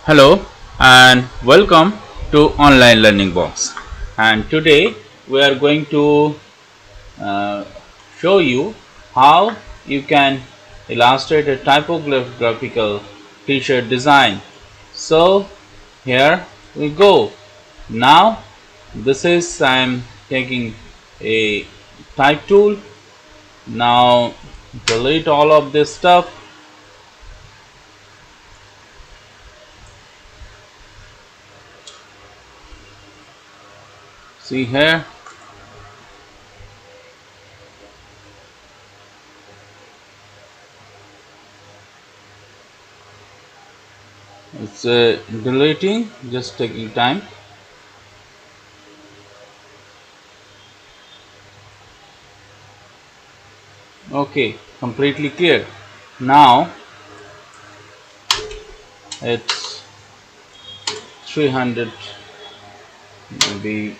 Hello and welcome to Online Learning Box. And today we are going to uh, show you how you can illustrate a typographical t-shirt design. So here we go. Now this is I am taking a type tool. Now delete all of this stuff. See here. It's deleting, just taking time. Okay, completely clear. Now it's 300 maybe.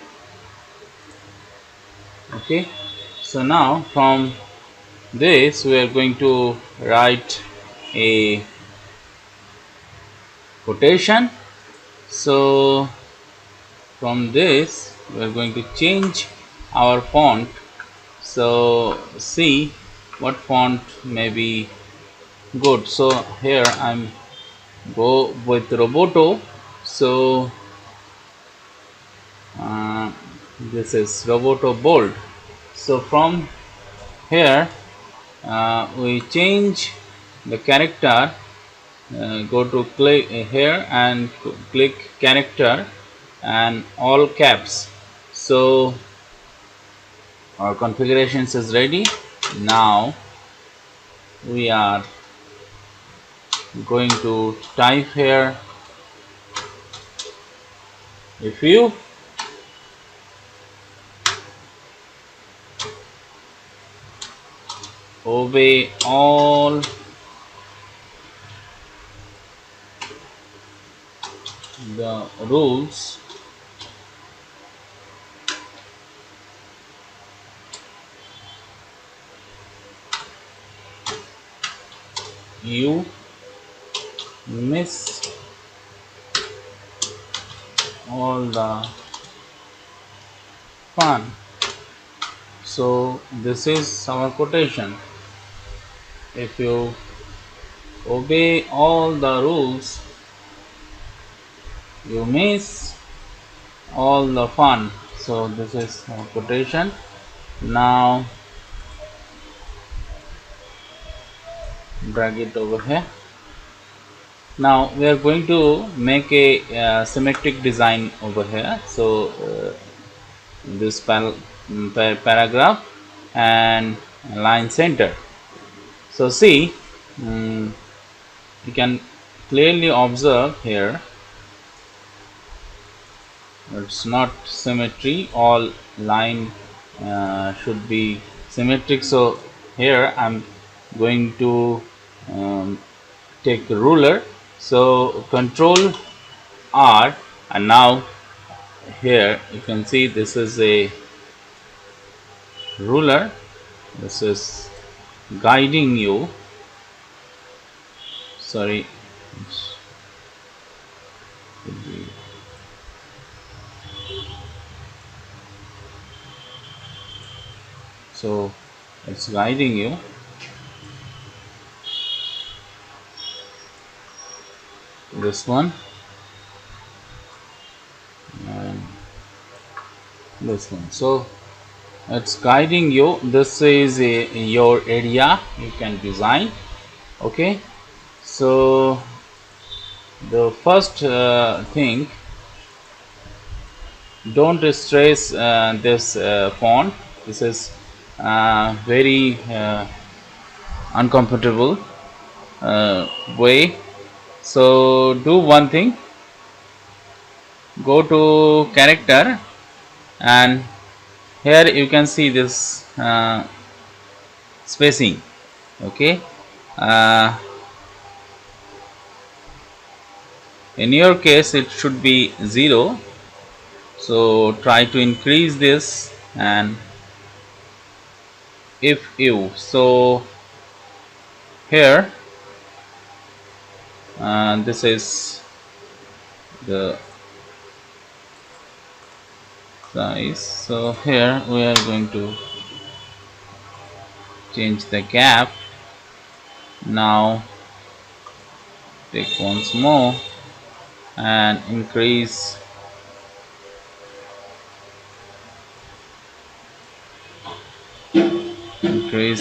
Okay, so now from this we are going to write a quotation. So from this we are going to change our font. So see what font may be good. So here I'm go with Roboto. So this is Roboto bold. So from here we change the character, go to click here and click character and all caps. So our configurations is ready. Now we are going to type here if you obey all the rules, you miss all the fun. So this is our quotation. If you obey all the rules, you miss all the fun. So this is our quotation. Now drag it over here. Now we are going to make a symmetric design over here. So this paragraph and line center. So see, you can clearly observe here it's not symmetry, all line should be symmetric. So here I'm going to take a ruler. So control R, and now here you can see this is a ruler. This is guiding you. Sorry, so it's guiding you. This one and this one. So it's guiding you. This is your area you can design. Okay, so the first thing, don't stress this font. This is very uncomfortable way. So do one thing, go to character and here you can see this spacing. Okay, in your case it should be 0, so try to increase this. And if you, so here this is the size. So here we are going to change the gap. Now take once more and increase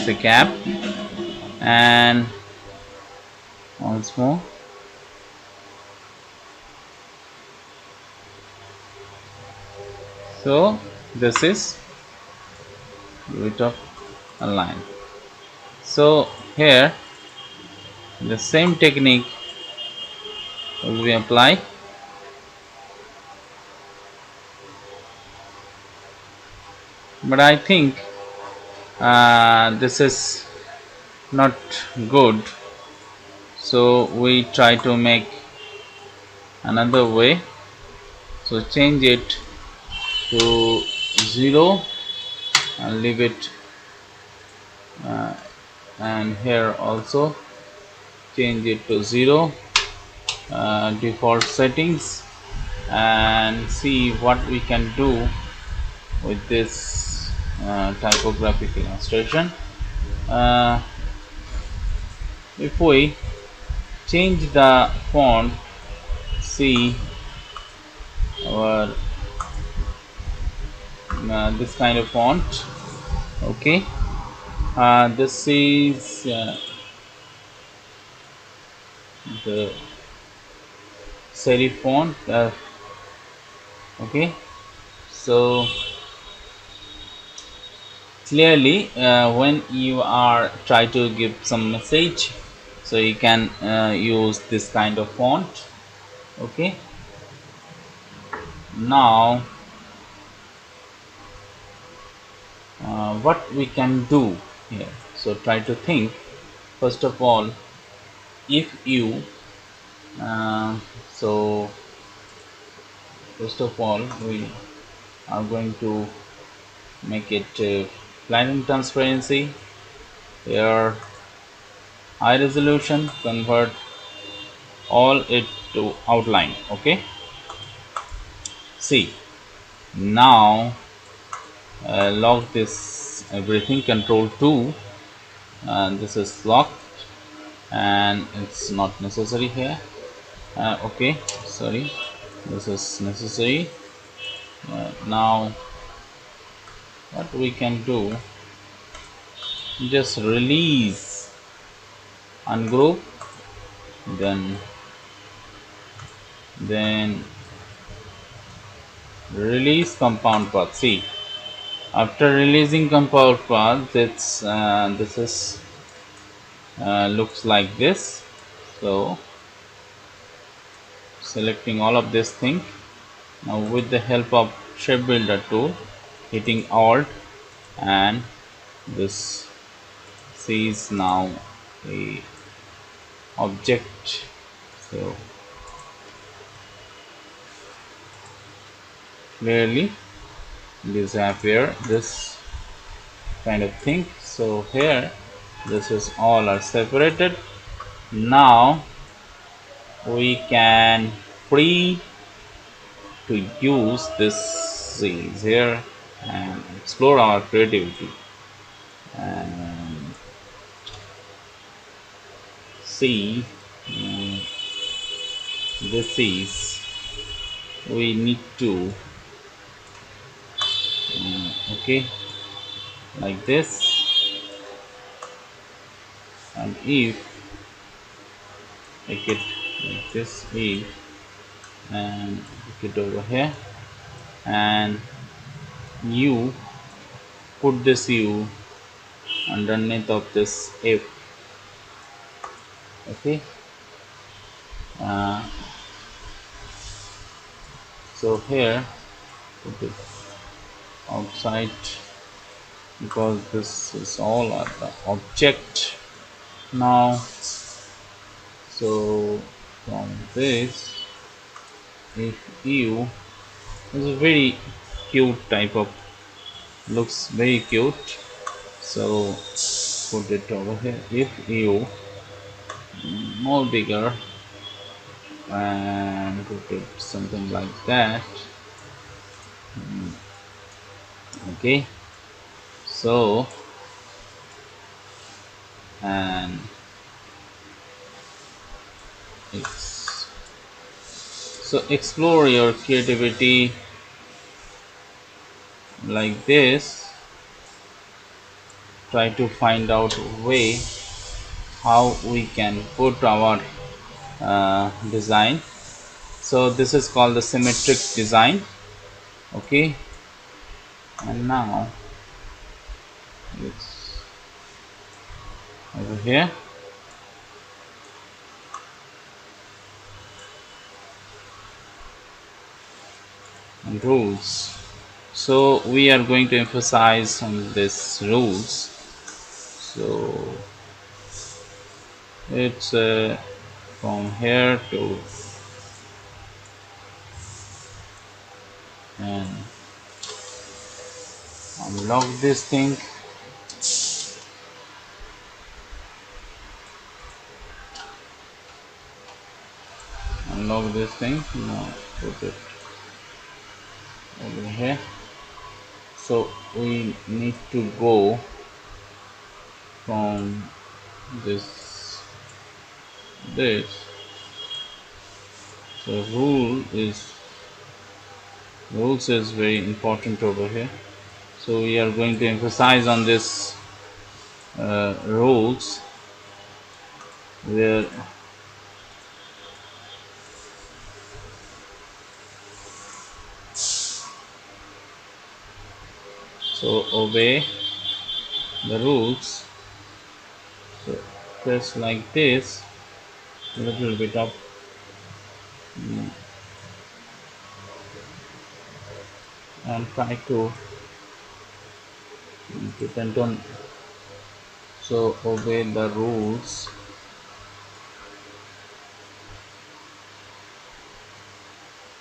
the gap, and once more. So this is width of a line. So here the same technique will be applied, but I think this is not good, so we try to make another way. So change it to 0 and leave it, and here also change it to 0, default settings, and see what we can do with this typographic illustration. If we change the font, see our this kind of font. Okay, this is the serif font. Okay, so clearly when you are try to give some message, so you can use this kind of font. Okay, now what we can do here, so try to think. First of all, if you so first of all we are going to make it plain and transparency. Here high resolution, convert all it to outline. Okay, see now lock this everything, control 2, and this is locked and it's not necessary here. Okay, sorry, this is necessary. Now what we can do, just release, ungroup, then release compound path. See, after releasing compound path, it's this is looks like this. So selecting all of this thing, now with the help of shape builder tool, hitting alt, and this sees now a object. So clearly disappear this kind of thing. So here this is all are separated. Now we can free to use this scenes here and explore our creativity and see. This is we need to okay, like this, and if make it like this, if, and put it over here, and u, put this u underneath of this if. Okay, so here put it outside because this is all at the object now. So from this, if u is a very cute type of, looks very cute, so put it over here. If u more bigger, and rotate something like that. Okay, so and it's so explore your creativity like this. Try to find out a way how we can put our design. So this is called the symmetric design. Okay, and now it's over here. And rules. So we are going to emphasize on this rules. So it's from here to and unlock this thing. Unlock this thing. Now put it over here. So we need to go from this. So rules is very important over here. So we are going to emphasize on this rules where so obey the rules. So press like this, a little bit of and try to depend on. So obey the rules.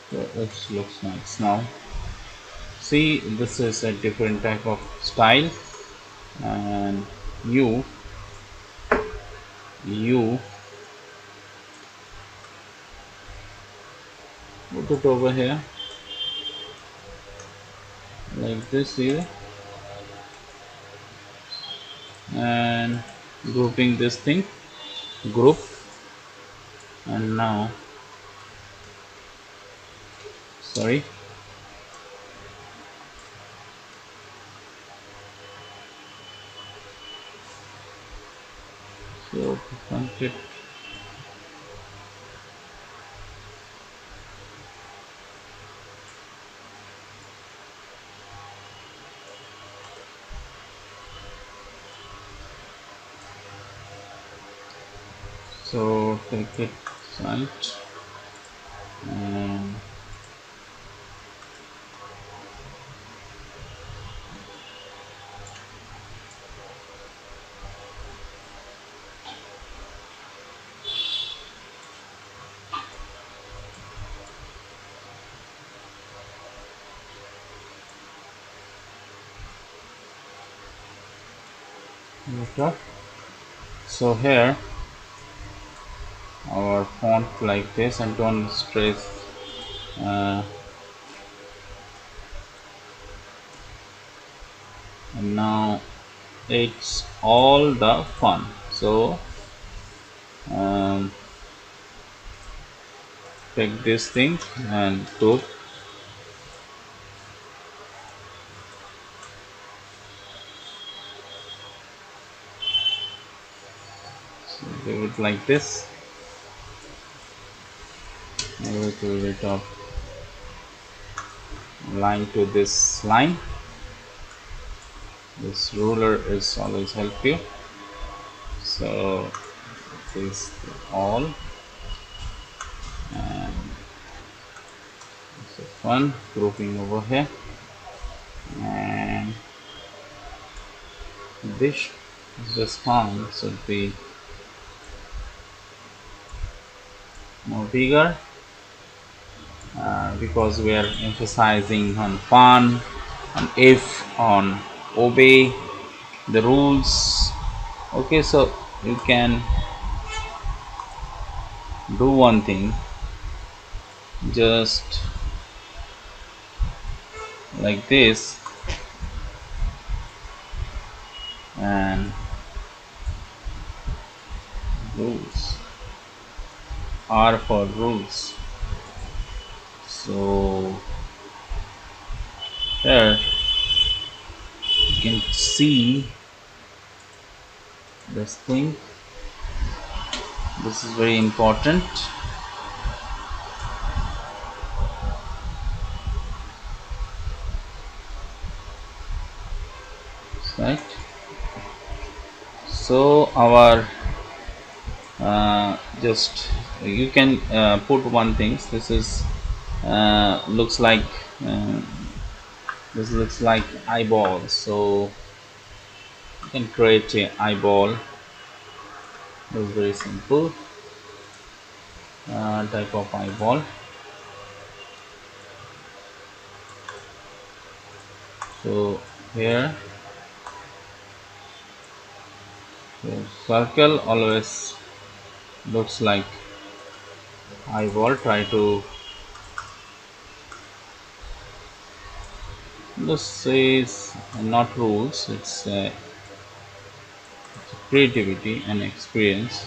So it looks nice now. See, this is a different type of style, and you put it over here like this here, and grouping this thing, group, and now sorry. So front it. So take it side and so here our font like this, and don't stress and now it's all the fun. So take this thing and group. So do it like this. A little bit of line to this line. This ruler is always help you. So this all, and it's a fun grouping over here, and this font should be more bigger because we are emphasizing on fun, on if, on obey the rules. Okay, so you can do one thing. just like this, and rules, R for rules. So here you can see this thing. This is very important, right? So our just you can put one thing. This is looks like uh, this looks like eyeball, so you can create a eyeball. It's very simple type of eyeball. So here, so circle always looks like eyeball. Try to, this is not rules, it's creativity and experience.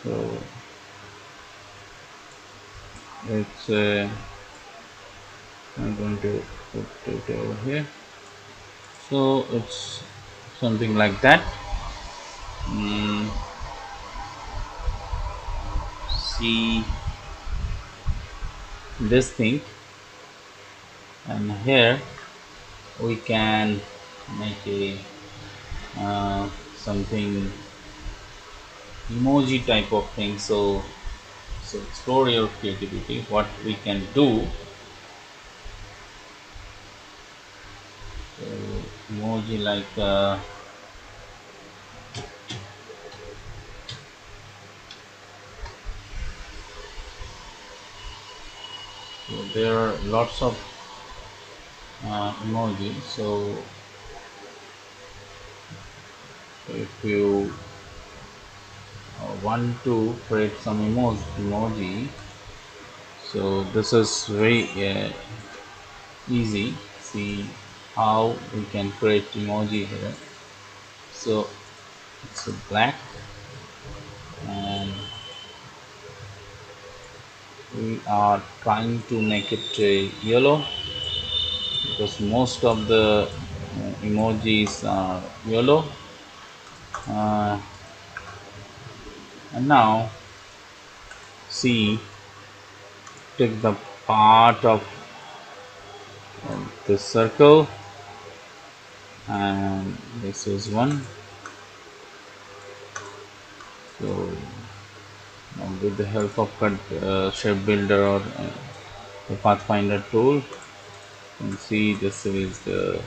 So it's I'm going to put it over here. So it's something like that. See this thing, and here we can make a something emoji type of thing. So explore your creativity, what we can do. So emoji like so there are lots of emoji. So if you want to create some emoji, so this is very easy. See how we can create emoji here. So it's a black, and we are trying to make it yellow, because most of the emojis are yellow. And now see, take the part of this circle, and this is one. So with the help of shape builder or the pathfinder tool, you can see this is the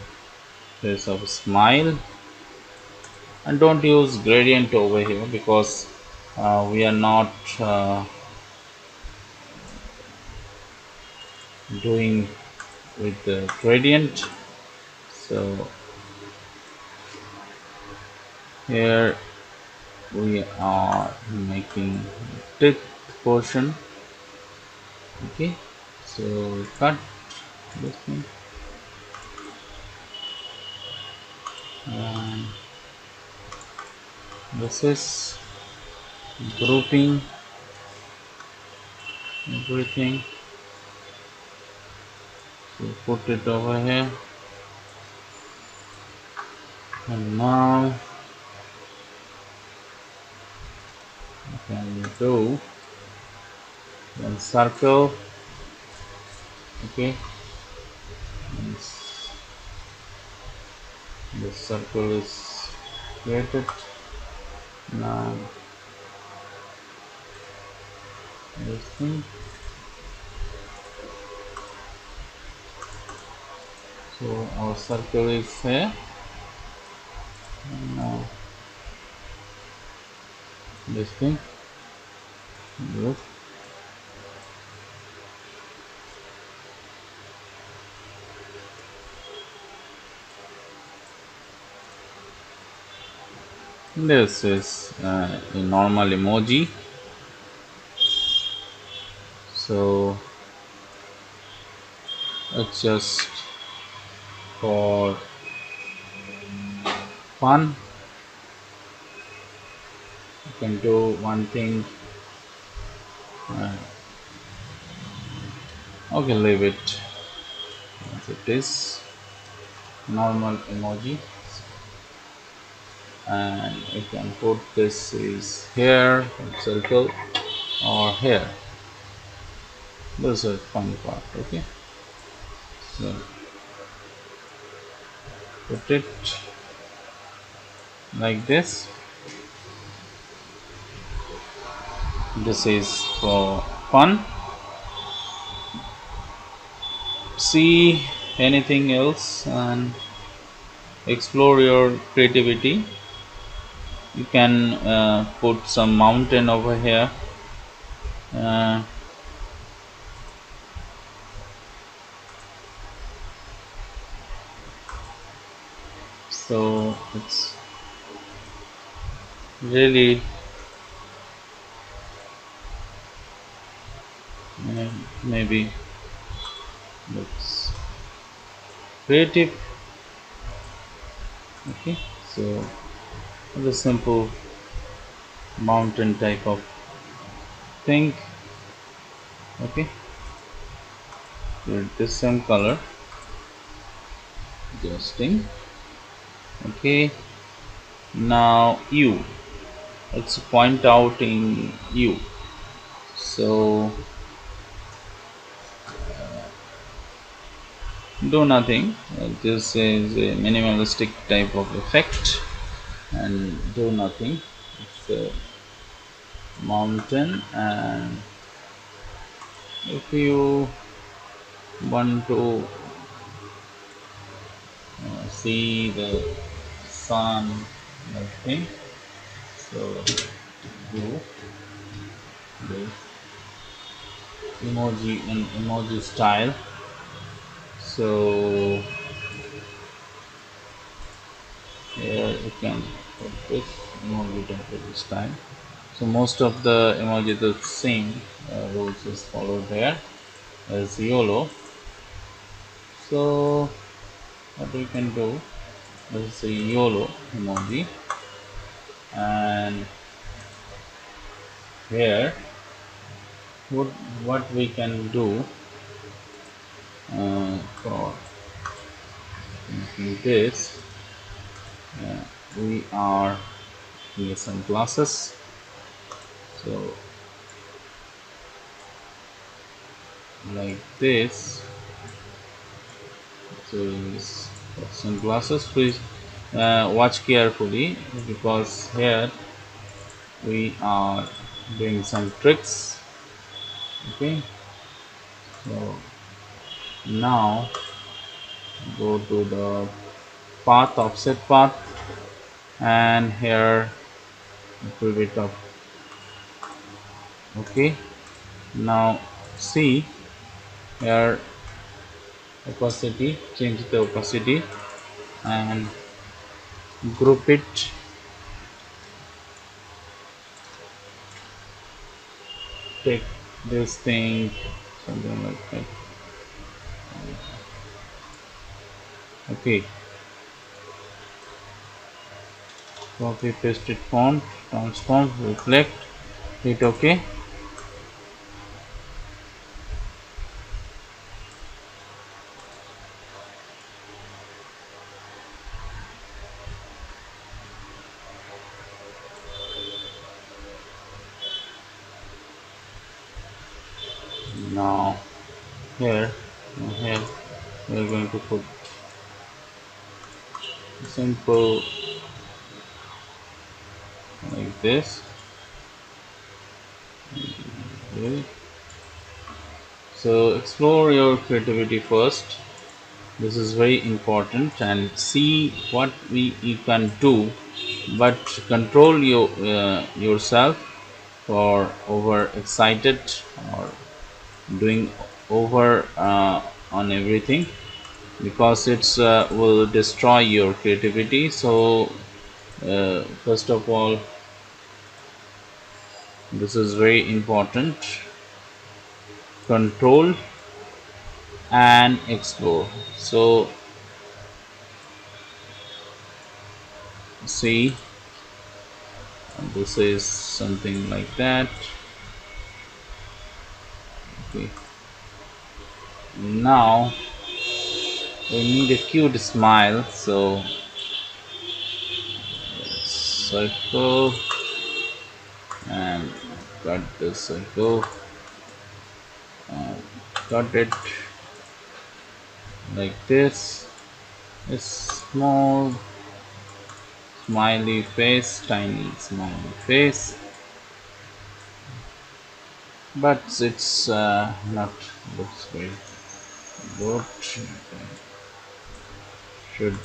face of a smile. And don't use gradient over here, because we are not doing with the gradient. So here we are making teeth portion. Okay, so cut this thing, and this is grouping everything. So put it over here, and now you can do one circle. Okay, and the circle is created. Now this thing, so our circle is here, and now this thing, good. This is a normal emoji. So it's just for fun. You can do one thing. uh, okay, leave it as it is, normal emoji. And you can put this is here, circle, or here. This is fun part. Okay, so put it like this. This is for fun. See anything else and explore your creativity. You can put some mountain over here. uh, so it's really maybe looks creative. Okay, so the simple mountain type of thing. Okay, with this same color, adjusting. Okay, now you, let's point out in you. So do nothing. This is a minimalistic type of effect, and do nothing. It's a mountain, and if you want to see the sun, I think so. Do this emoji in emoji style. So here you can put this emoji template style. So most of the emoji the same rules is followed there as YOLO. So what we can do is a YOLO emoji, and here what we can do for making this, we are in some classes. So like this. So is some classes. Please watch carefully, because here we are doing some tricks. Okay, so now go to the path, offset path, and here a little bit of. Okay, now see here opacity, change the opacity and group it. Take this thing, something like that. Okay, copy paste it, font, transform, reflect, hit OK. Now here we are going to put simple like this. Okay. So explore your creativity first. This is very important, and see what you can do, but control yourself for over excited or doing over on everything, because it's will destroy your creativity. So First of all, this is very important: control and explore. So see, this is something like that. Okay, now we need a cute smile, so circle and cut the circle, cut it like this. A small smiley face, tiny smiley face, but it's not looks very good. Should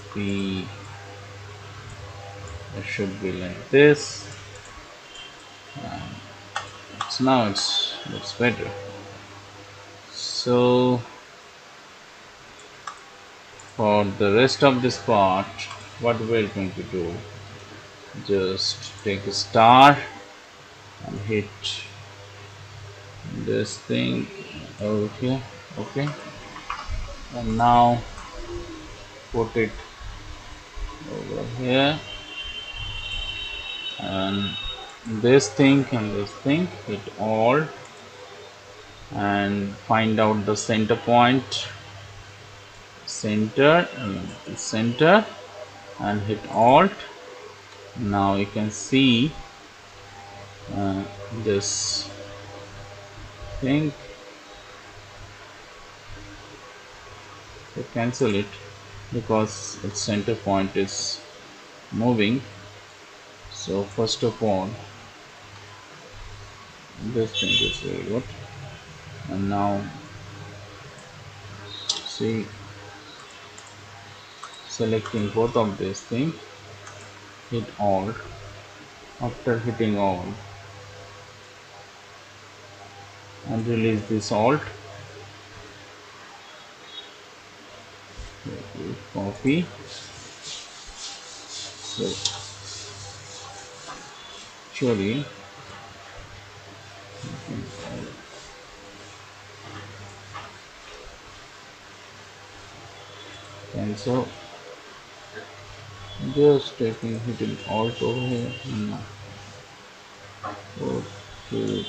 be like this. So now it's looks better. So for the rest of this part, what we're going to do, just take a star and hit this thing over here. Okay, and now put it over here, and this thing and this thing, hit Alt and find out the center point, center and hit Alt. Now you can see this thing. To cancel it because its center point is moving. So first of all, this thing is very good, and now see, selecting both of these things, hit Alt. After hitting Alt and release this Alt, copy. So actually and so just hitting Alt over here. Okay,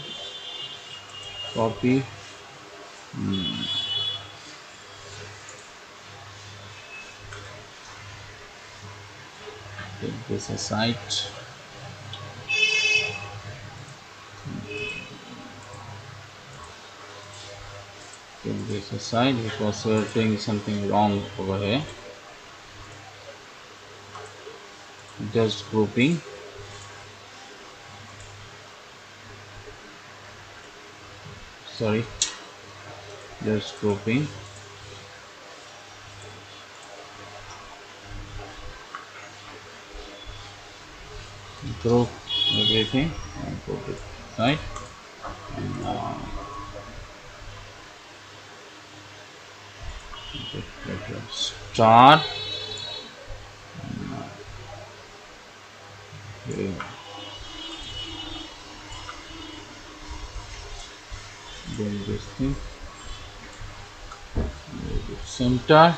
copy. Take this aside. Take this aside because we are doing something wrong over here. Just grouping. Sorry, just grouping. Group everything and put it aside. And now star. Okay. Doing this thing, center,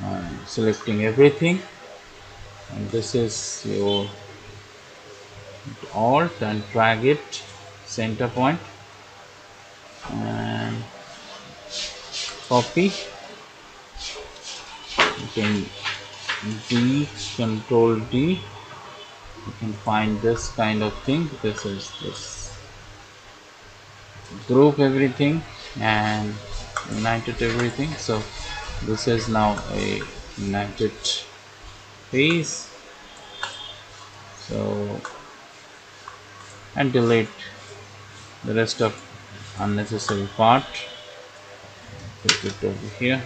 and selecting everything, and this is your Alt and drag it center point and copy. You can Control D, you can find this kind of thing. This is this, group everything and united everything. So this is now a united piece. So, and delete the rest of unnecessary part. Put it over here.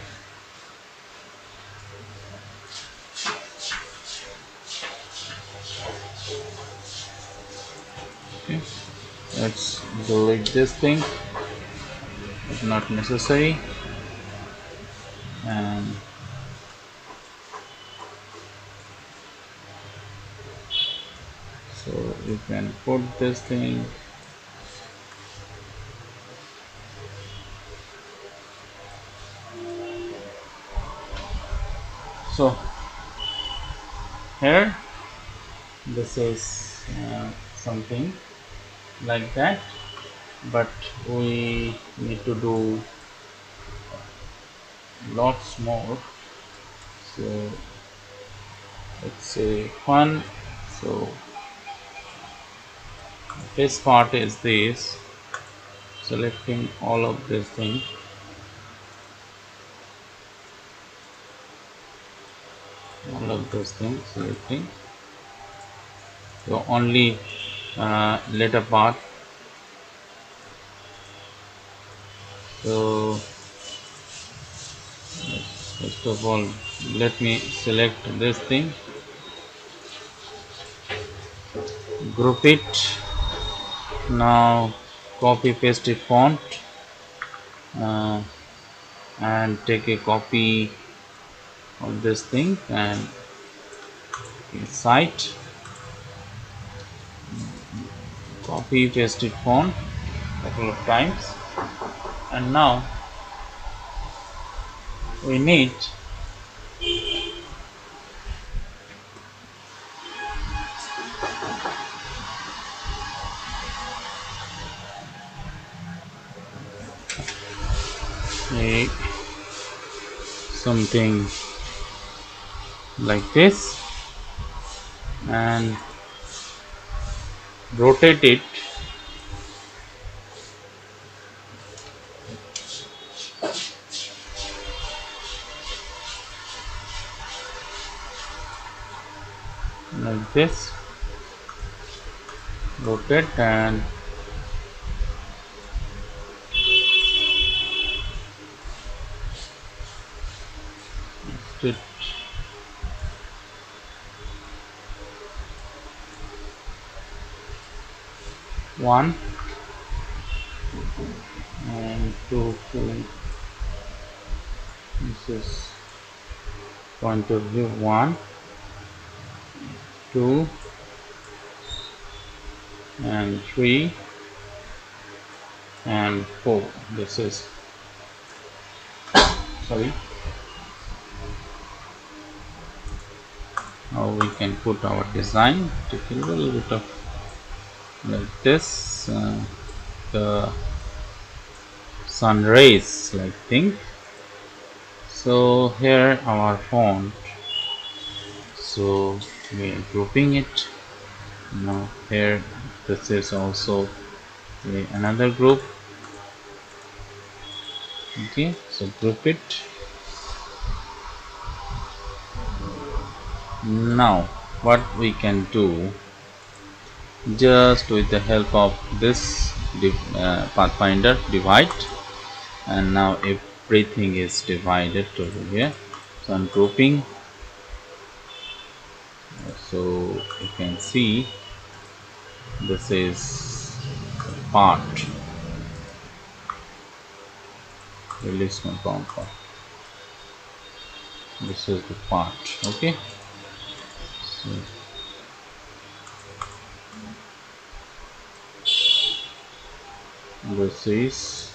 Okay, let's delete this thing, it's not necessary, and So you can put this thing. So here this is something like that, but we need to do lots more. So let's say fun. So this part is this, selecting all of this thing, selecting the only letter part. So first of all, let me select this thing, group it. Now copy paste a font uh, and take a copy of this thing and inside copy paste it font a couple of times, and now we need a something like this and rotate it like this, rotate and stitch one and two. This is point of view 1, 2 and 3 and 4. This is sorry, now we can put our design. Take a little bit of like this, the sun rays like thing. So here our font, so we are grouping it. Now here this is also another group. Okay, so group it. Now what we can do, just with the help of this pathfinder, divide, and now everything is divided over here. So I'm grouping, so you can see this is part, release my bound part. This is the part. Okay, so this is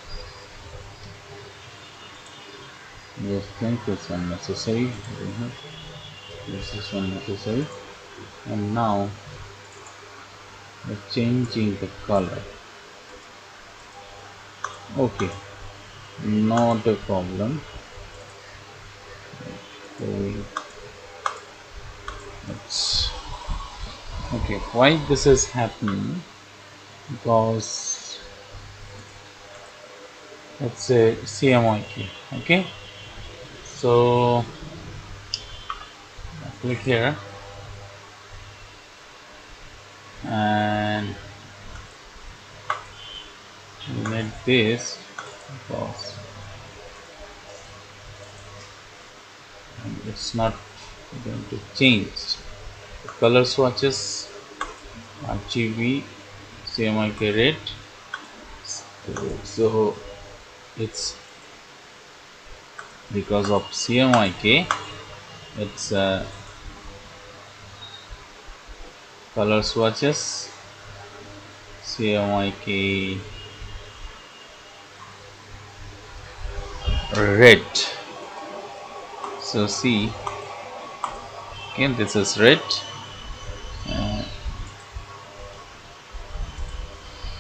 this thing is unnecessary. This is unnecessary, and now we're changing the color. Okay, not a problem. Let's okay, why this is happening, because let's say CMYK. Okay, so click here and make this, because it's not going to change the color swatches, RGB, CMYK red. So it's because of CMYK, its color swatches, CMYK red. So see, again this is red.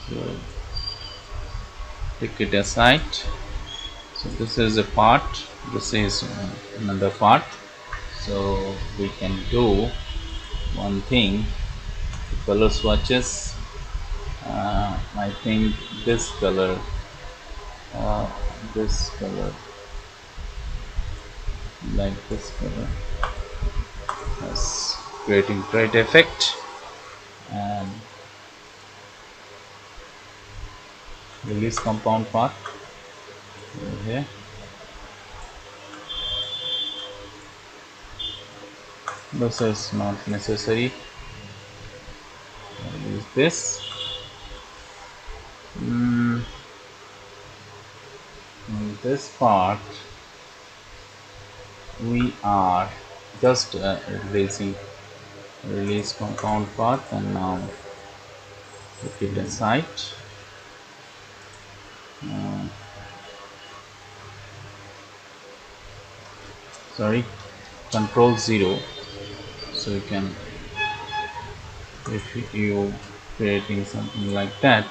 So take it aside. So this is a part, this is another part. So we can do one thing, color swatches. I think this color, like this color, is creating great effect. And release compound path over here. This is not necessary. I'll use this. In this part we are just release compound path, and now put it aside. Sorry, control 0. So you can, if you creating something like that,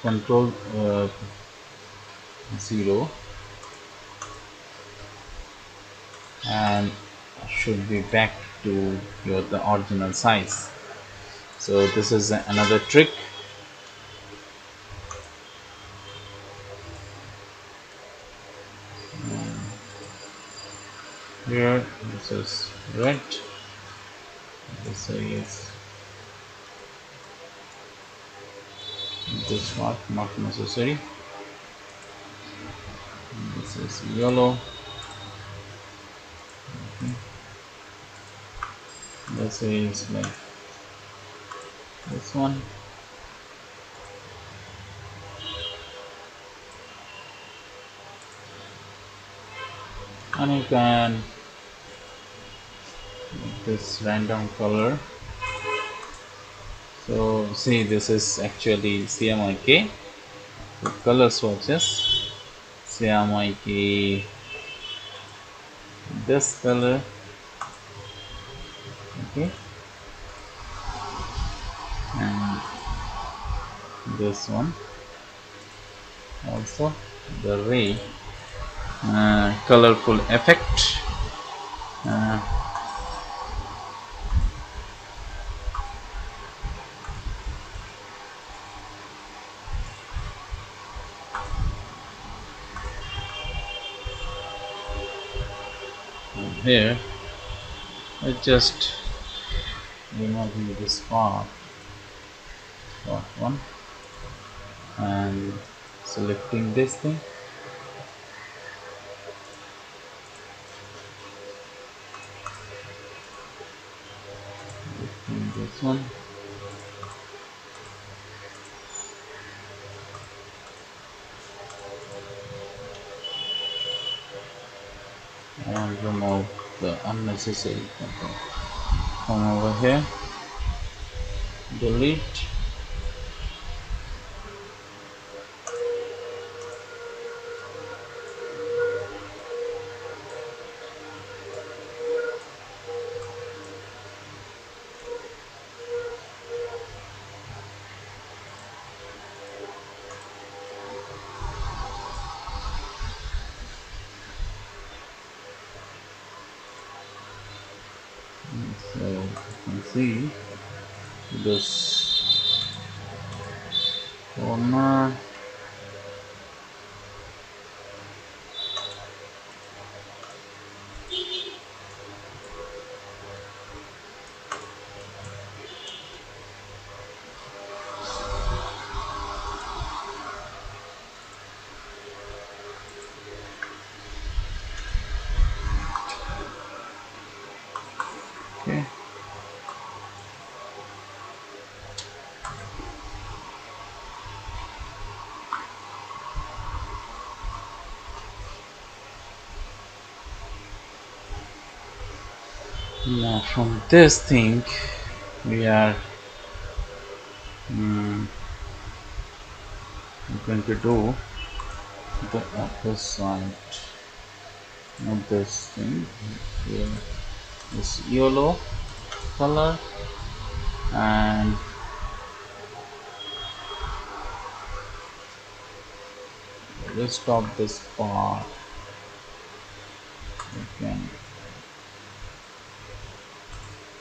control 0, and should be back to the original size. So this is another trick. Here this is red, this is this part not necessary. This is yellow. Okay. This is like this one. And you can make this random color. So see, this is actually CMYK. So color swatches, CMYK this color, okay, and this one also, the ray colorful effect. Here I just removing this part one, and selecting this thing, selecting this one, and remove the unnecessary content. Come over here, delete, so you can see this corner. Okay. Now from this thing we are mm, I'm going to do the opposite, not this thing here, this yellow color, and rest of this part you can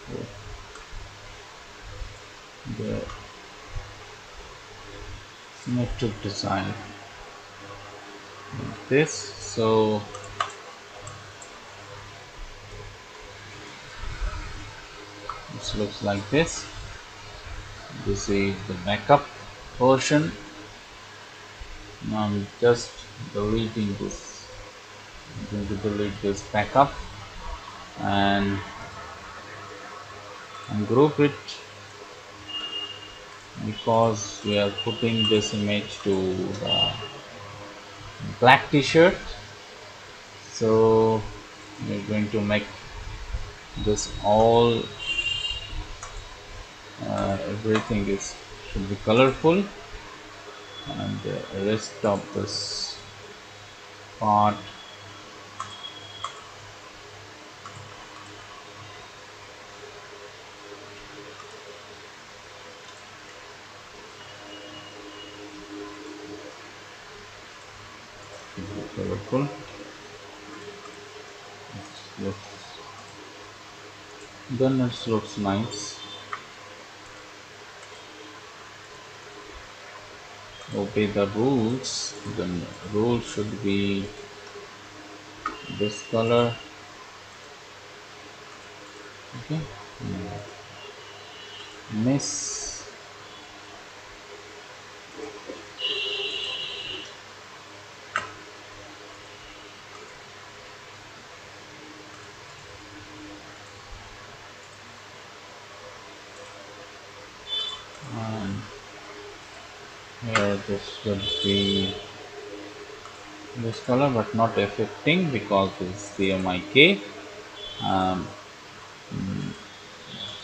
put the symmetric design like this. So this looks like this. This is the backup portion. Now I'm just deleting this. I'm going to delete this backup and group it, because we are putting this image to the black t-shirt. So we're going to make this all everything is should be colorful, and the rest of this part should be colorful. Then it looks nice. Obey the rules. Then rule should be this color. Okay. Miss. And here this should be this color, but not affecting because it's CMYK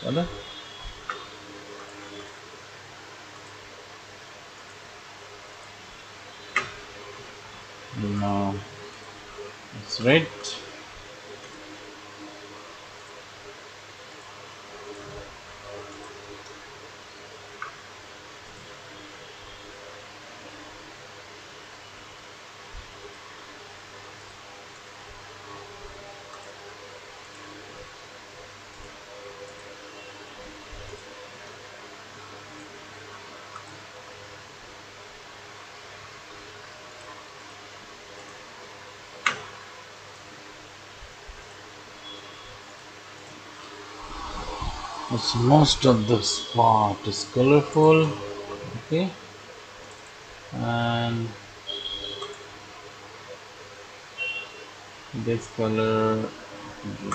color. Now it's red. It's most of this part is colorful. Okay, and this color,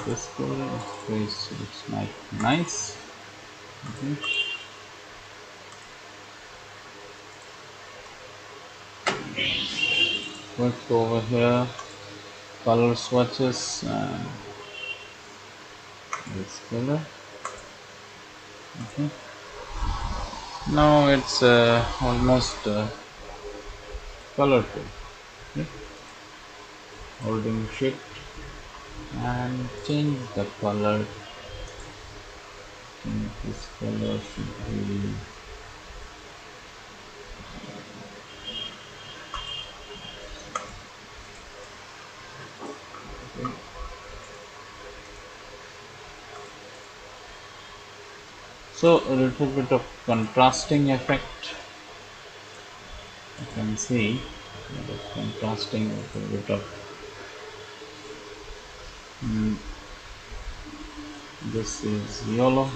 this color, face looks like nice. Okay. Click over here, color swatches, and this color. Okay. Now it's almost colorful. Okay. Holding shift and change the color. This color should be okay. So a little bit of contrasting effect. You can see contrasting, a little bit of this is yellow.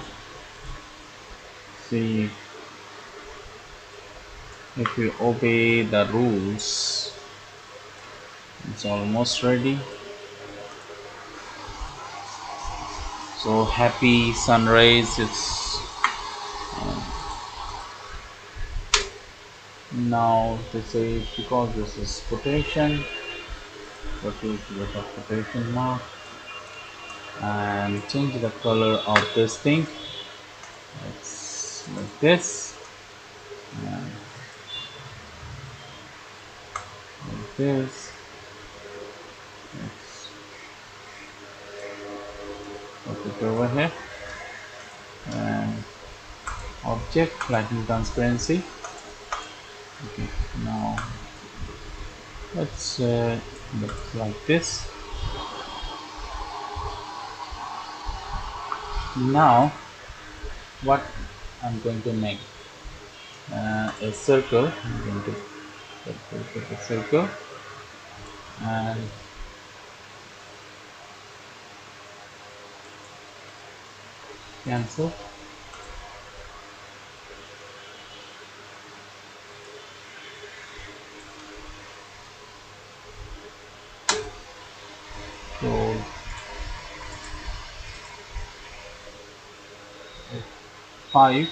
See, if you obey the rules, it's almost ready. So happy sunrise. It's now this is because this is quotation. Put a bit of quotation mark and change the color of this thing. It's like this. and like this. Let's put it over here, and object lighting transparency. Okay, now let's look like this. Now what I'm going to make a circle. I'm going to put a circle and cancel. So 5.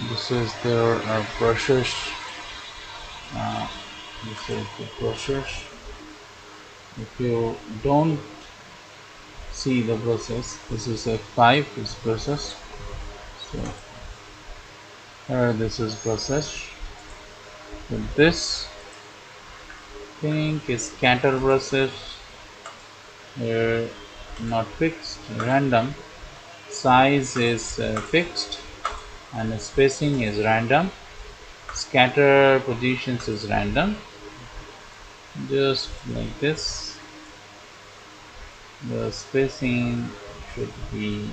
This is their brushes. This is the brushes. If you don't see the process, this is a 5 is process. So here this is process. So this thing is scatter process. Here not fixed, random. Size is fixed, and the spacing is random. Scatter positions is random, just like this. The spacing should be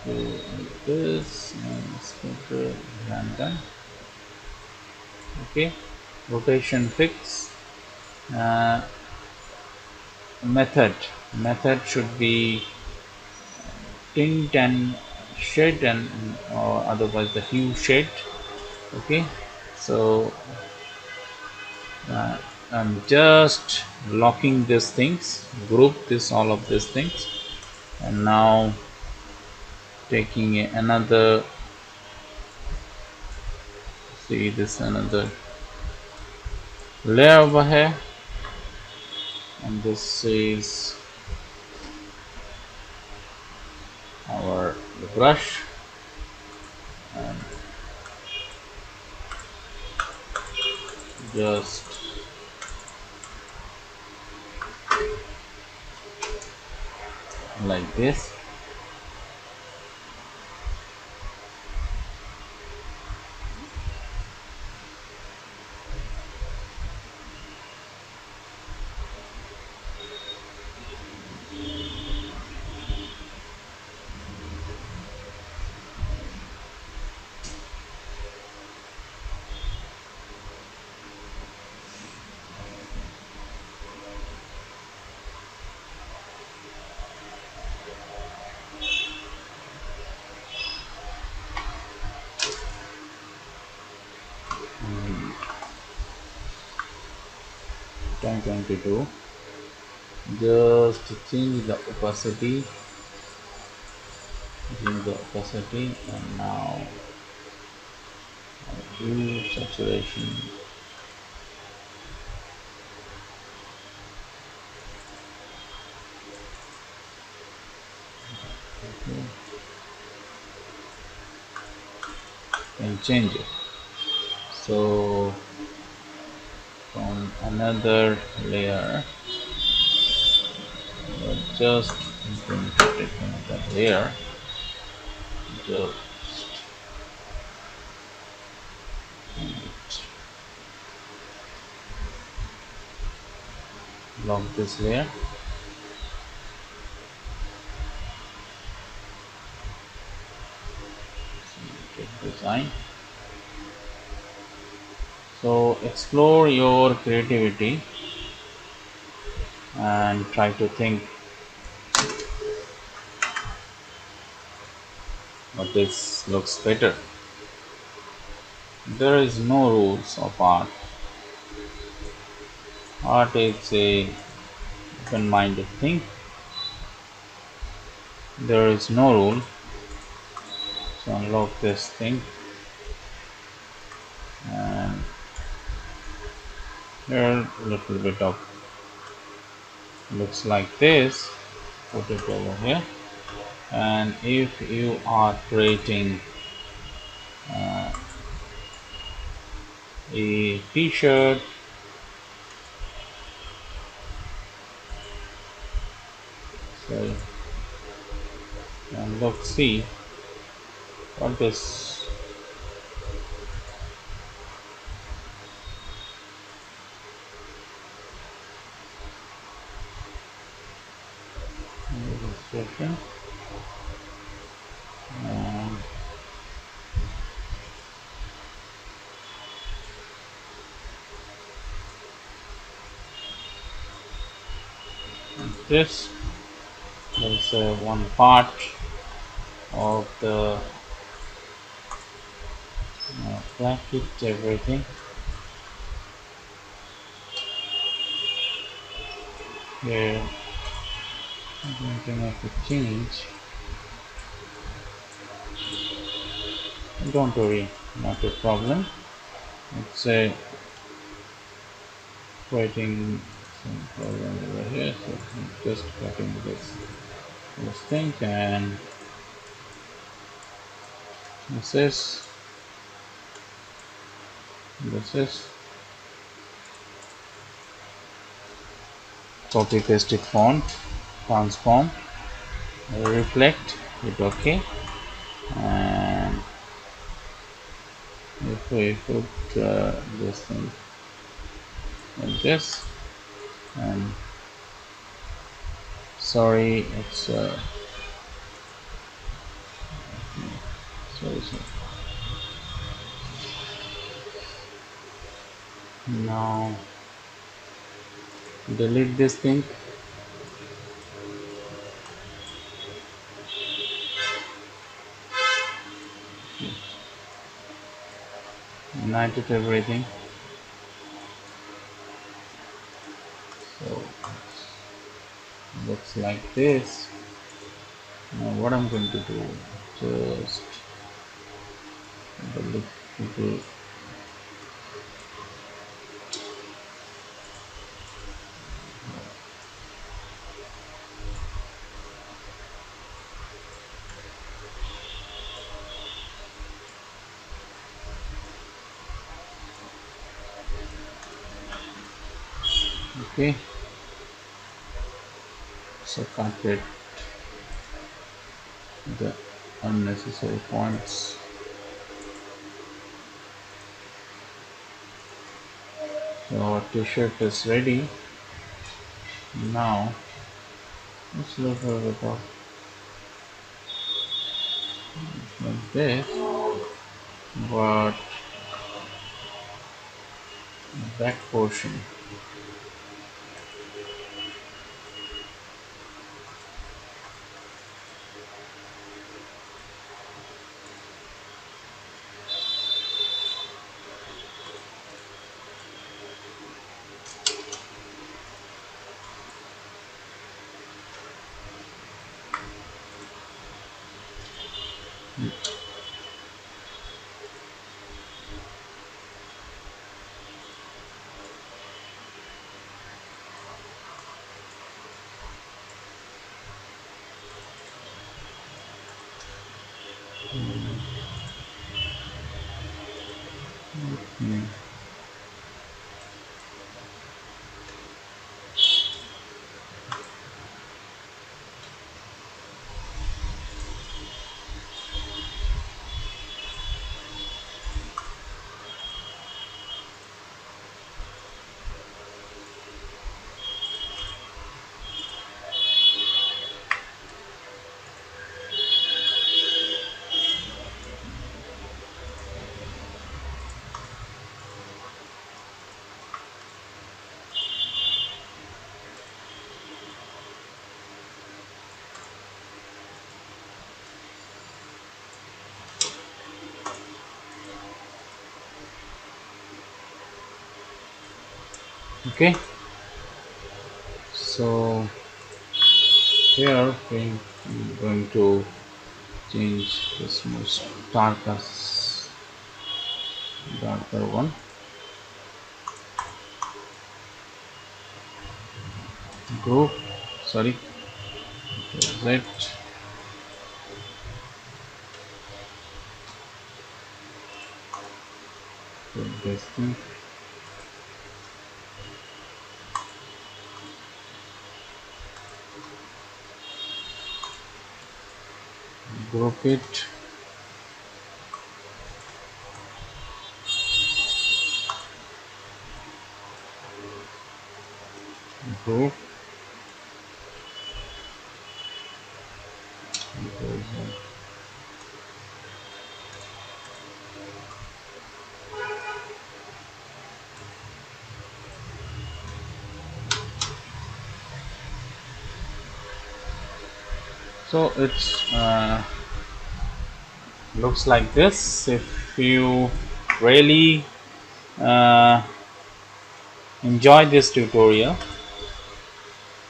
like this, and scatter random. Okay, rotation fix. Method should be tint and shade, and or otherwise the hue shade. Okay, so I'm just locking these things, group this all of these things, and now taking another, see this another layer over here, and this is our brush, and just like this. What I'm going to do, just change the opacity, and now do saturation. Okay. And change it. So from another layer, just going to take another layer, just lock this layer. Design. So explore your creativity and try to think what this looks better. There is no rules of art. Art is a open-minded thing. There is no rule. So unlock this thing, and here a little bit of looks like this. Put it over here, and if you are creating a t-shirt. So and let's see what this illustration. And this is one part of the bracket, everything. Here I'm going to make a change. Don't worry, not a problem. It's a writing some program over here, so I'm just cutting this thing, and this is copy paste it font, transform, reflect, hit OK, and if we put this thing like this, and sorry, it's sorry. Now delete this thing. United everything. So it looks like this. Now what I'm going to do, just delete it. Okay, so calculate the unnecessary points. So our t-shirt is ready. Now let's look at the top like this, but back portion okay. So here we're going to change this most darker one, group, sorry, Z, this thing. Group it. Group. So it's looks like this. If you really enjoy this tutorial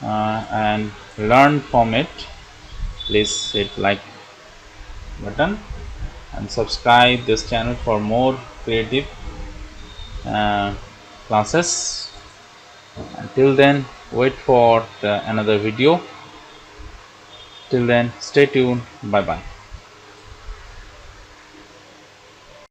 and learn from it, please hit like button and subscribe this channel for more creative classes. Until then, wait for another video. Till then, stay tuned. Bye bye.